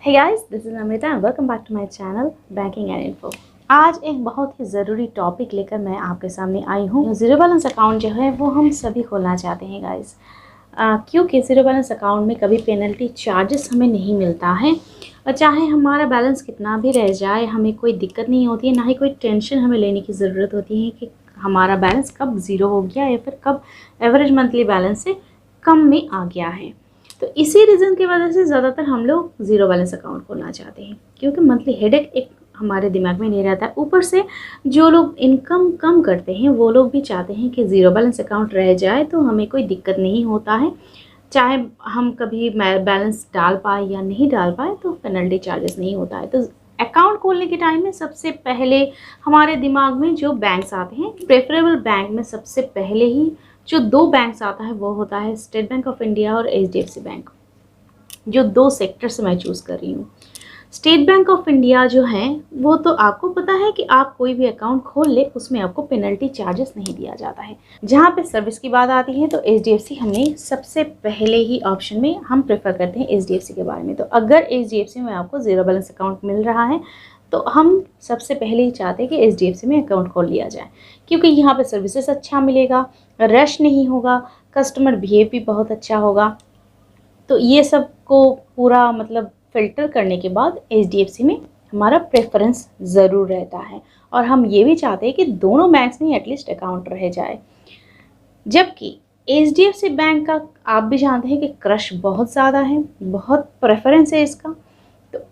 Hey guys, this is Amrita and welcome back to my channel Banking and Info। आज एक बहुत ही ज़रूरी topic लेकर मैं आपके सामने आई हूँ। ज़ीरो बैलेंस अकाउंट जो है वो हम सभी खोलना चाहते हैं गाइस, क्योंकि ज़ीरो बैलेंस अकाउंट में कभी पेनल्टी चार्जेस हमें नहीं मिलता है और चाहे हमारा बैलेंस कितना भी रह जाए हमें कोई दिक्कत नहीं होती है, ना ही कोई टेंशन हमें लेने की ज़रूरत होती है कि हमारा बैलेंस कब ज़ीरो हो गया या फिर कब एवरेज मंथली बैलेंस से कम में आ गया है। तो इसी रीज़न की वजह से ज़्यादातर हम लोग ज़ीरो बैलेंस अकाउंट खोलना चाहते हैं, क्योंकि मंथली हेडेक एक हमारे दिमाग में नहीं रहता है। ऊपर से जो लोग इनकम कम करते हैं वो लोग भी चाहते हैं कि ज़ीरो बैलेंस अकाउंट रह जाए तो हमें कोई दिक्कत नहीं होता है, चाहे हम कभी बैलेंस डाल पाए या नहीं डाल पाए तो पेनल्टी चार्जेस नहीं होता है। तो अकाउंट खोलने के टाइम में सबसे पहले हमारे दिमाग में जो बैंक्स आते हैं, प्रेफरेबल बैंक में सबसे पहले ही जो दो बैंक्स आता है वो होता है स्टेट बैंक ऑफ इंडिया और HDFC बैंक। जो दो सेक्टर से मैं चूज़ कर रही हूँ। स्टेट बैंक ऑफ इंडिया जो है वो तो आपको पता है कि आप कोई भी अकाउंट खोल ले उसमें आपको पेनल्टी चार्जेस नहीं दिया जाता है। जहाँ पे सर्विस की बात आती है तो HDFC हमें सबसे पहले ही ऑप्शन में हम प्रेफर करते हैं HDFC के बारे में। तो अगर HDFC में आपको ज़ीरो बैलेंस अकाउंट मिल रहा है तो हम सबसे पहले ही चाहते हैं कि HDFC में अकाउंट खोल लिया जाए, क्योंकि यहाँ पे सर्विसेज अच्छा मिलेगा, रश नहीं होगा, कस्टमर बिहेव भी बहुत अच्छा होगा। तो ये सब को पूरा मतलब फ़िल्टर करने के बाद HDFC में हमारा प्रेफरेंस ज़रूर रहता है और हम ये भी चाहते हैं कि दोनों बैंक्स में एटलीस्ट अकाउंट रह जाए। जबकि HDFC बैंक का आप भी जानते हैं कि क्रश बहुत ज़्यादा है, बहुत प्रेफरेंस है इसका। तो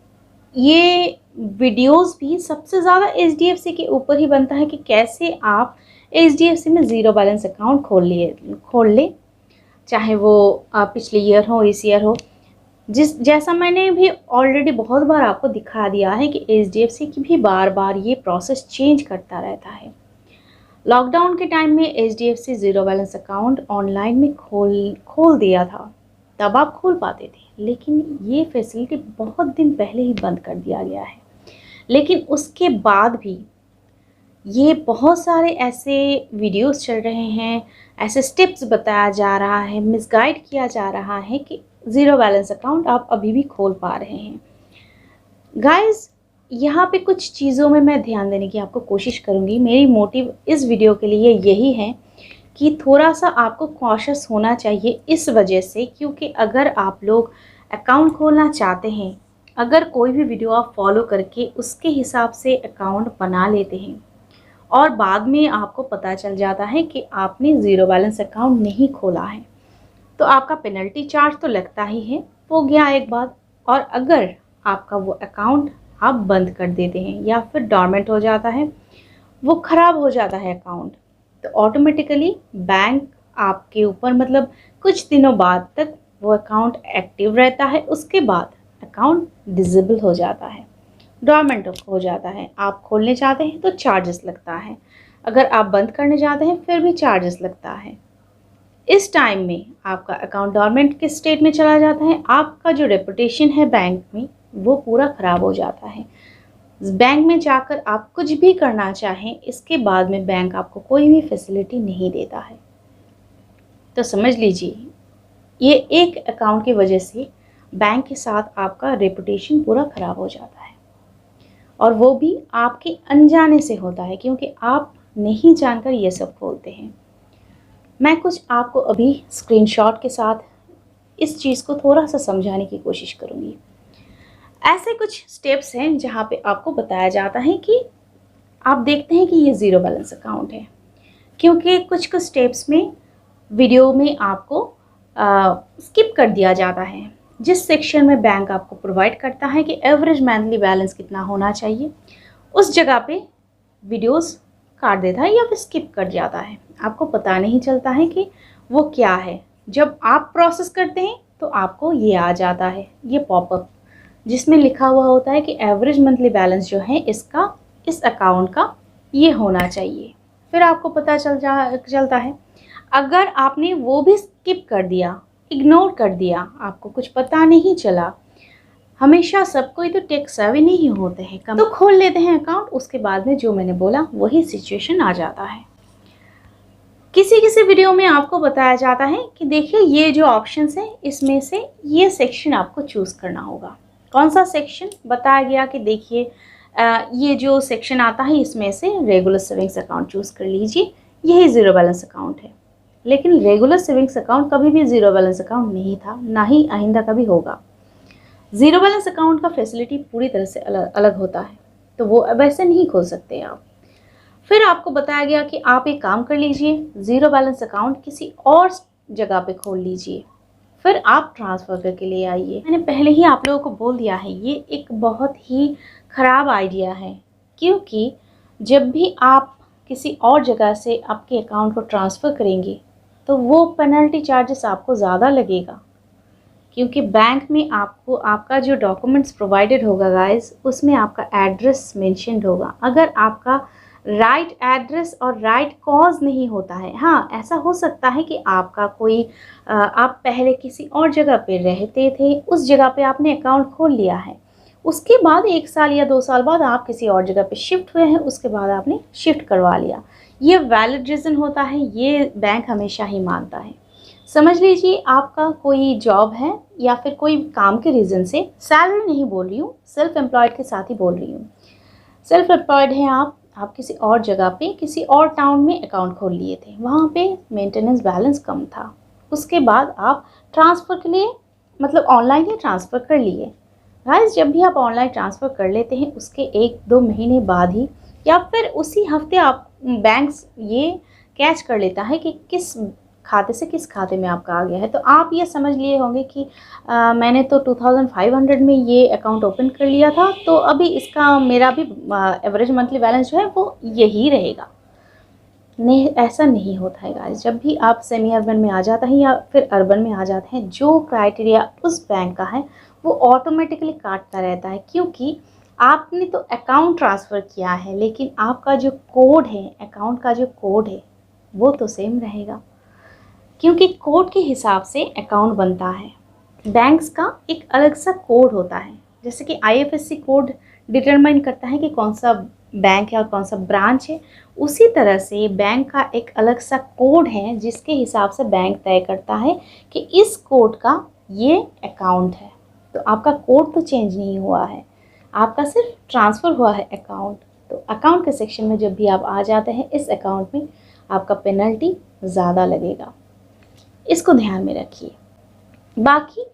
ये वीडियोस भी सबसे ज़्यादा HDFC के ऊपर ही बनता है कि कैसे आप HDFC में ज़ीरो बैलेंस अकाउंट खोल ले, चाहे वो पिछले ईयर हो, इस ईयर हो। जैसा मैंने भी ऑलरेडी बहुत बार आपको दिखा दिया है कि HDFC की भी बार बार ये प्रोसेस चेंज करता रहता है। लॉकडाउन के टाइम में HDFC zero balance account online में खोल दिया था, तब आप खोल पाते थे, लेकिन ये फैसिलिटी बहुत दिन पहले ही बंद कर दिया गया है। लेकिन उसके बाद भी ये बहुत सारे ऐसे वीडियोस चल रहे हैं, ऐसे स्टेप्स बताया जा रहा है, मिसगाइड किया जा रहा है कि ज़ीरो बैलेंस अकाउंट आप अभी भी खोल पा रहे हैं। गाइस, यहाँ पे कुछ चीज़ों में मैं ध्यान देने की आपको कोशिश करूँगी। मेरी मोटिव इस वीडियो के लिए यही है कि थोड़ा सा आपको कॉशियस होना चाहिए इस वजह से, क्योंकि अगर आप लोग अकाउंट खोलना चाहते हैं, अगर कोई भी वीडियो आप फॉलो करके उसके हिसाब से अकाउंट बना लेते हैं और बाद में आपको पता चल जाता है कि आपने ज़ीरो बैलेंस अकाउंट नहीं खोला है, तो आपका पेनल्टी चार्ज तो लगता ही है, वो गया एक बात। और अगर आपका वो अकाउंट आप बंद कर देते हैं या फिर डॉर्मेंट हो जाता है, वो ख़राब हो जाता है अकाउंट, तो ऑटोमेटिकली बैंक आपके ऊपर मतलब कुछ दिनों बाद तक वो अकाउंट एक्टिव रहता है, उसके बाद अकाउंट डिसेबल हो जाता है, डॉर्मेंट हो जाता है। आप खोलने चाहते हैं तो चार्जेस लगता है, अगर आप बंद करने जाते हैं फिर भी चार्जेस लगता है। इस टाइम में आपका अकाउंट डॉर्मेंट के स्टेट में चला जाता है, आपका जो रेपुटेशन है बैंक में वो पूरा ख़राब हो जाता है। बैंक में जाकर आप कुछ भी करना चाहें, इसके बाद में बैंक आपको कोई भी फैसिलिटी नहीं देता है। तो समझ लीजिए, ये एक अकाउंट की वजह से बैंक के साथ आपका रेपुटेशन पूरा ख़राब हो जाता है, और वो भी आपके अनजाने से होता है, क्योंकि आप नहीं जानकर ये सब खोलते हैं। मैं कुछ आपको अभी स्क्रीनशॉट के साथ इस चीज़ को थोड़ा सा समझाने की कोशिश करूँगी। ऐसे कुछ स्टेप्स हैं जहाँ पे आपको बताया जाता है कि आप देखते हैं कि ये ज़ीरो बैलेंस अकाउंट है, क्योंकि कुछ कुछ स्टेप्स में वीडियो में आपको स्किप कर दिया जाता है। जिस सेक्शन में बैंक आपको प्रोवाइड करता है कि एवरेज मंथली बैलेंस कितना होना चाहिए, उस जगह पे वीडियोस काट देता है या फिर स्किप कर जाता है, आपको पता नहीं चलता है कि वो क्या है। जब आप प्रोसेस करते हैं तो आपको ये आ जाता है, ये पॉपअप, जिसमें लिखा हुआ होता है कि एवरेज मंथली बैलेंस जो है इसका, इस अकाउंट का ये होना चाहिए। फिर आपको पता चलता है। अगर आपने वो भी स्किप कर दिया, इग्नोर कर दिया, आपको कुछ पता नहीं चला, हमेशा सब कोई तो टेक सेवी नहीं होते हैं, तो खोल लेते हैं अकाउंट, उसके बाद में जो मैंने बोला वही सिचुएशन आ जाता है। किसी किसी वीडियो में आपको बताया जाता है कि देखिए ये जो ऑप्शंस हैं इसमें से ये सेक्शन आपको चूज़ करना होगा। कौन सा सेक्शन बताया गया कि देखिए ये जो सेक्शन आता है इसमें से रेगुलर सेविंग्स अकाउंट चूज़ कर लीजिए, यही ज़ीरो बैलेंस अकाउंट है। लेकिन रेगुलर सेविंग्स अकाउंट कभी भी ज़ीरो बैलेंस अकाउंट नहीं था, ना ही आइंदा कभी होगा। ज़ीरो बैलेंस अकाउंट का फैसिलिटी पूरी तरह से अलग होता है, तो वो वैसे नहीं खोल सकते आप। फिर आपको बताया गया कि आप एक काम कर लीजिए, ज़ीरो बैलेंस अकाउंट किसी और जगह पे खोल लीजिए, फिर आप ट्रांसफ़र करके ले आइए। मैंने पहले ही आप लोगों को बोल दिया है, ये एक बहुत ही ख़राब आइडिया है, क्योंकि जब भी आप किसी और जगह से आपके अकाउंट को ट्रांसफ़र करेंगे तो वो पेनल्टी चार्जेस आपको ज़्यादा लगेगा, क्योंकि बैंक में आपको आपका जो डॉक्यूमेंट्स प्रोवाइडेड होगा गाइस, उसमें आपका एड्रेस मेंशन्ड होगा। अगर आपका राइट एड्रेस और राइट कॉज नहीं होता है, हाँ ऐसा हो सकता है कि आपका कोई आप पहले किसी और जगह पे रहते थे, उस जगह पे आपने अकाउंट खोल लिया है, उसके बाद 1 साल या 2 साल बाद आप किसी और जगह पे शिफ्ट हुए हैं, उसके बाद आपने शिफ्ट करवा लिया, ये वैलिड रीज़न होता है, ये बैंक हमेशा ही मानता है। समझ लीजिए आपका कोई जॉब है या फिर कोई काम के रीज़न से, सैलरी नहीं बोल रही हूँ, सेल्फ एम्प्लॉयड के साथ ही बोल रही हूँ। सेल्फ एम्प्लॉयड हैं आप किसी और जगह पे किसी और टाउन में अकाउंट खोल लिए थे, वहाँ पे मेंटेनेंस बैलेंस कम था, उसके बाद आप ट्रांसफ़र के लिए मतलब ऑनलाइन ही ट्रांसफ़र कर लिए। गाइस जब भी आप ऑनलाइन ट्रांसफ़र कर लेते हैं उसके 1-2 महीने बाद ही या फिर उसी हफ्ते आप बैंक्स ये कैच कर लेता है कि किस खाते से किस खाते में आपका आ गया है। तो आप ये समझ लिए होंगे कि मैंने तो 2500 में ये अकाउंट ओपन कर लिया था, तो अभी इसका मेरा भी एवरेज मंथली बैलेंस जो है वो यही रहेगा। नहीं, ऐसा नहीं होता है गाइस। जब भी आप सेमी अर्बन में आ जाता है या फिर अर्बन में आ जाते हैं, जो क्राइटेरिया उस बैंक का है वो ऑटोमेटिकली काटता रहता है, क्योंकि आपने तो अकाउंट ट्रांसफ़र किया है, लेकिन आपका जो कोड है, अकाउंट का जो कोड है वो तो सेम रहेगा, क्योंकि कोड के हिसाब से अकाउंट बनता है। बैंक्स का एक अलग सा कोड होता है, जैसे कि IFSC कोड डिटरमाइन करता है कि कौन सा बैंक है और कौन सा ब्रांच है, उसी तरह से बैंक का एक अलग सा कोड है जिसके हिसाब से बैंक तय करता है कि इस कोड का ये अकाउंट है। तो आपका कोड तो चेंज नहीं हुआ है, आपका सिर्फ ट्रांसफ़र हुआ है अकाउंट। तो अकाउंट के सेक्शन में जब भी आप आ जाते हैं, इस अकाउंट में आपका पेनल्टी ज़्यादा लगेगा, इसको ध्यान में रखिए। बाकी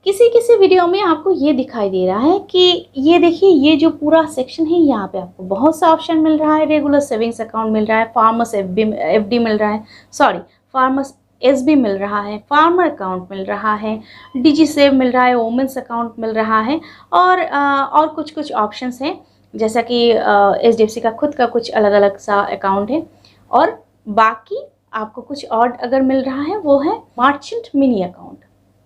किसी वीडियो में आपको ये दिखाई दे रहा है कि ये देखिए, ये जो पूरा सेक्शन है यहाँ पे आपको बहुत सा ऑप्शन मिल रहा है। रेगुलर सेविंग्स अकाउंट मिल रहा है, फार्मर्स FD मिल रहा है, फार्मर्स SB मिल रहा है, फार्मर अकाउंट मिल रहा है, DigiSave मिल रहा है, वोमेंस अकाउंट मिल रहा है, और कुछ ऑप्शंस हैं, जैसा कि HDFC का खुद का कुछ अलग अलग सा अकाउंट है। और बाकी आपको कुछ और अगर मिल रहा है वो है merchant mini account.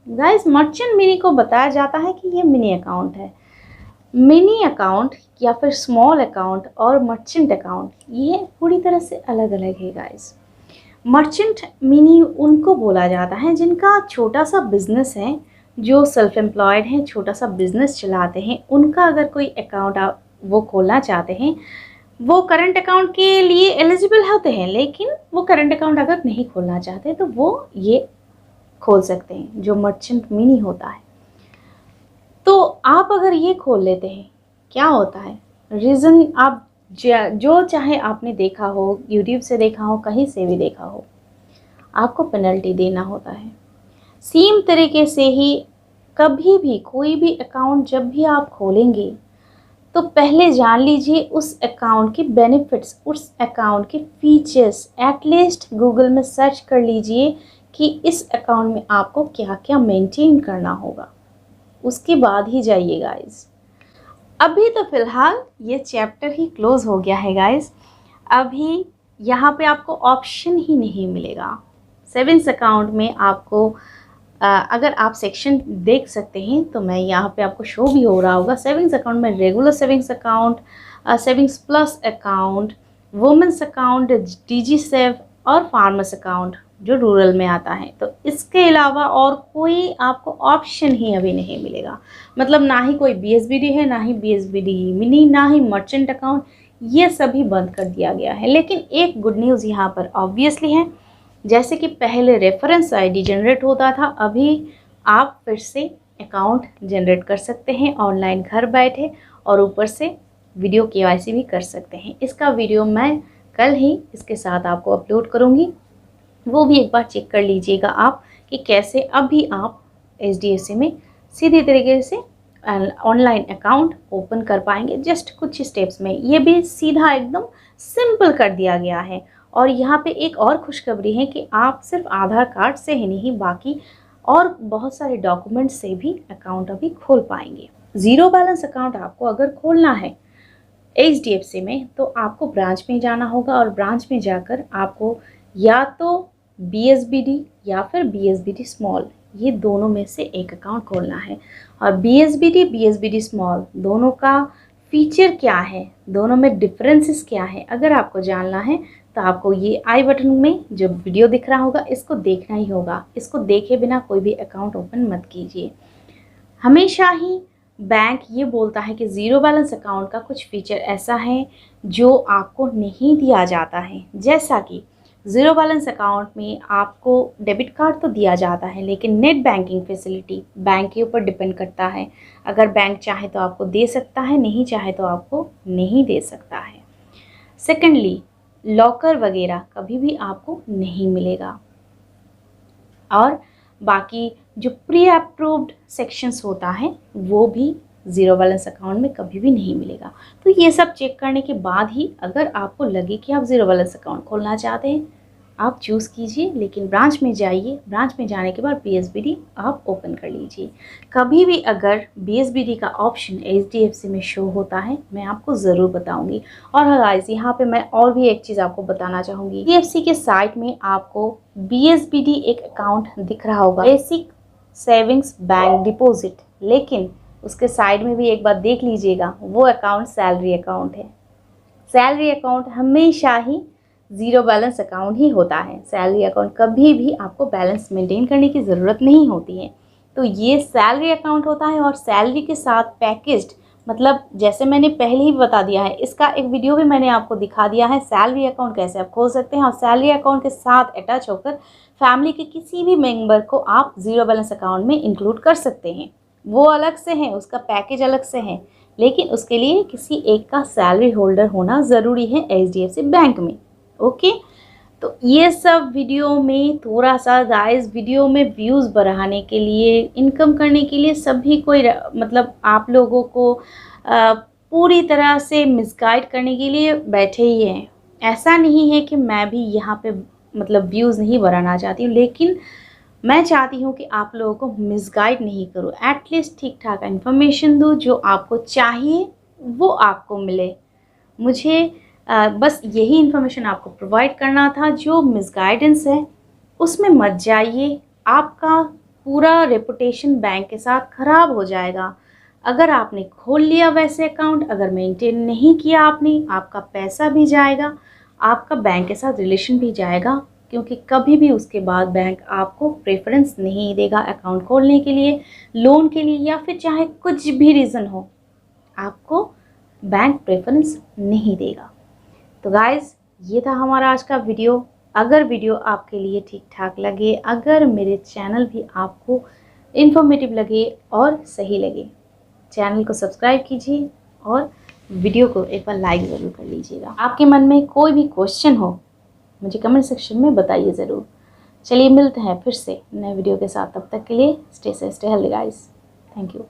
Guys merchant mini को बताया जाता है कि ये मिनी अकाउंट है। मिनी अकाउंट या फिर स्मॉल अकाउंट और मर्चेंट अकाउंट ये पूरी तरह से अलग अलग है गाइस। मर्चेंट मिनी उनको बोला जाता है जिनका छोटा सा बिजनेस है, जो सेल्फ एम्प्लॉयड हैं, छोटा सा बिजनेस चलाते हैं, उनका अगर कोई अकाउंट वो खोलना चाहते हैं, वो करंट अकाउंट के लिए एलिजिबल होते हैं, लेकिन वो करंट अकाउंट अगर नहीं खोलना चाहते तो वो ये खोल सकते हैं, जो मर्चेंट मिनी होता है। तो आप अगर ये खोल लेते हैं, क्या होता है रीज़न, आप जो चाहे आपने देखा हो, यूट्यूब से देखा हो, कहीं से भी देखा हो, आपको पेनल्टी देना होता है। सेम तरीके से ही कभी भी कोई भी अकाउंट जब भी आप खोलेंगे तो पहले जान लीजिए उस अकाउंट के बेनिफिट्स, उस अकाउंट के फीचर्स। एटलीस्ट गूगल में सर्च कर लीजिए कि इस अकाउंट में आपको क्या क्या मेंटेन करना होगा, उसके बाद ही जाइए गाइस। अभी तो फ़िलहाल ये चैप्टर ही क्लोज़ हो गया है गाइस। अभी यहाँ पे आपको ऑप्शन ही नहीं मिलेगा। सेविंग्स अकाउंट में आपको अगर आप सेक्शन देख सकते हैं तो मैं यहाँ पे आपको शो भी हो रहा होगा। सेविंग्स अकाउंट में regular savings account, savings plus account, women's account, DigiSave और फार्मर्स अकाउंट जो रूरल में आता है। तो इसके अलावा और कोई आपको ऑप्शन ही अभी नहीं मिलेगा। मतलब ना ही कोई BSBD है, ना ही BSBD मिनी, ना ही मर्चेंट अकाउंट, ये सभी बंद कर दिया गया है। लेकिन एक गुड न्यूज़ यहाँ पर ऑब्वियसली है, जैसे कि पहले रेफरेंस ID जनरेट होता था, अभी आप फिर से अकाउंट जनरेट कर सकते हैं ऑनलाइन घर बैठे, और ऊपर से वीडियो KYC भी कर सकते हैं। इसका वीडियो मैं कल ही इसके साथ आपको अपलोड करूँगी, वो भी एक बार चेक कर लीजिएगा आप कि कैसे अभी आप HDFC में सीधे तरीके से ऑनलाइन अकाउंट ओपन कर पाएंगे जस्ट कुछ स्टेप्स में। ये भी सीधा एकदम सिंपल कर दिया गया है। और यहाँ पे एक और खुशखबरी है कि आप सिर्फ आधार कार्ड से ही नहीं, बाकी और बहुत सारे डॉक्यूमेंट्स से भी अकाउंट अभी खोल पाएंगे। ज़ीरो बैलेंस अकाउंट आपको अगर खोलना है HDFC में तो आपको ब्रांच में जाना होगा, और ब्रांच में जाकर आपको या तो BSBD या फिर BSBD स्मॉल, ये दोनों में से एक अकाउंट खोलना है। और BSBD स्मॉल दोनों का फीचर क्या है, दोनों में डिफरेंसेस क्या है, अगर आपको जानना है तो आपको ये आई बटन में जो वीडियो दिख रहा होगा इसको देखना ही होगा। इसको देखे बिना कोई भी अकाउंट ओपन मत कीजिए। हमेशा ही बैंक ये बोलता है कि ज़ीरो बैलेंस अकाउंट का कुछ फीचर ऐसा है जो आपको नहीं दिया जाता है। जैसा कि ज़ीरो बैलेंस अकाउंट में आपको डेबिट कार्ड तो दिया जाता है, लेकिन नेट बैंकिंग फैसिलिटी बैंक के ऊपर डिपेंड करता है। अगर बैंक चाहे तो आपको दे सकता है, नहीं चाहे तो आपको नहीं दे सकता है। सेकेंडली, लॉकर वगैरह कभी भी आपको नहीं मिलेगा। और बाकी जो प्री अप्रूव्ड सेक्शंस होता है वो भी ज़ीरो बैलेंस अकाउंट में कभी भी नहीं मिलेगा। तो ये सब चेक करने के बाद ही अगर आपको लगे कि आप ज़ीरो बैलेंस अकाउंट खोलना चाहते हैं, आप चूज़ कीजिए। लेकिन ब्रांच में जाइए, ब्रांच में जाने के बाद BSBD आप ओपन कर लीजिए। कभी भी अगर BSBD का ऑप्शन HDFC में शो होता है मैं आपको ज़रूर बताऊंगी। और गाइस, यहाँ पे मैं और भी एक चीज़ आपको बताना चाहूँगी। HDFC के साइट में आपको BSBD एक अकाउंट दिख रहा होगा, बेसिक सेविंग्स बैंक डिपॉजिट, लेकिन उसके साइड में भी एक बार देख लीजिएगा, वो अकाउंट सैलरी अकाउंट है। सैलरी अकाउंट हमेशा ही ज़ीरो बैलेंस अकाउंट ही होता है। सैलरी अकाउंट कभी भी आपको बैलेंस मेंटेन करने की ज़रूरत नहीं होती है। तो ये सैलरी अकाउंट होता है, और सैलरी के साथ पैकेज्ड, मतलब जैसे मैंने पहले ही बता दिया है, इसका एक वीडियो भी मैंने आपको दिखा दिया है सैलरी अकाउंट कैसे आप खोल सकते हैं। और सैलरी अकाउंट के साथ अटैच होकर फैमिली के किसी भी मेंबर को आप ज़ीरो बैलेंस अकाउंट में इंक्लूड कर सकते हैं। वो अलग से है, उसका पैकेज अलग से है, लेकिन उसके लिए किसी एक का सैलरी होल्डर होना ज़रूरी है HDFC बैंक में। ओके, तो ये सब वीडियो में थोड़ा सा गाइस, वीडियो में व्यूज़ बढ़ाने के लिए, इनकम करने के लिए सभी को मतलब आप लोगों को पूरी तरह से मिसगाइड करने के लिए बैठे ही हैं। ऐसा नहीं है कि मैं भी यहाँ पे मतलब व्यूज़ नहीं बढ़ाना चाहती हूँ, लेकिन मैं चाहती हूँ कि आप लोगों को मिसगाइड नहीं करूँ, एटलीस्ट ठीक ठाक इन्फॉर्मेशन दूँ, जो आपको चाहिए वो आपको मिले। मुझे बस यही इन्फॉर्मेशन आपको प्रोवाइड करना था। जो मिसगाइडेंस है उसमें मत जाइए, आपका पूरा रेपुटेशन बैंक के साथ ख़राब हो जाएगा। अगर आपने खोल लिया वैसे अकाउंट, अगर मेंटेन नहीं किया आपने, आपका पैसा भी जाएगा, आपका बैंक के साथ रिलेशन भी जाएगा, क्योंकि कभी भी उसके बाद बैंक आपको प्रेफरेंस नहीं देगा अकाउंट खोलने के लिए, लोन के लिए, या फिर चाहे कुछ भी रीज़न हो, आपको बैंक प्रेफरेंस नहीं देगा। तो गाइज़, ये था हमारा आज का वीडियो। अगर वीडियो आपके लिए ठीक ठाक लगे, अगर मेरे चैनल भी आपको इन्फॉर्मेटिव लगे और सही लगे, चैनल को सब्सक्राइब कीजिए और वीडियो को एक बार लाइक ज़रूर कर लीजिएगा। आपके मन में कोई भी क्वेश्चन हो मुझे कमेंट सेक्शन में बताइए ज़रूर। चलिए मिलते हैं फिर से नए वीडियो के साथ, तब तक के लिए stay safe, stay healthy guys. Thank you.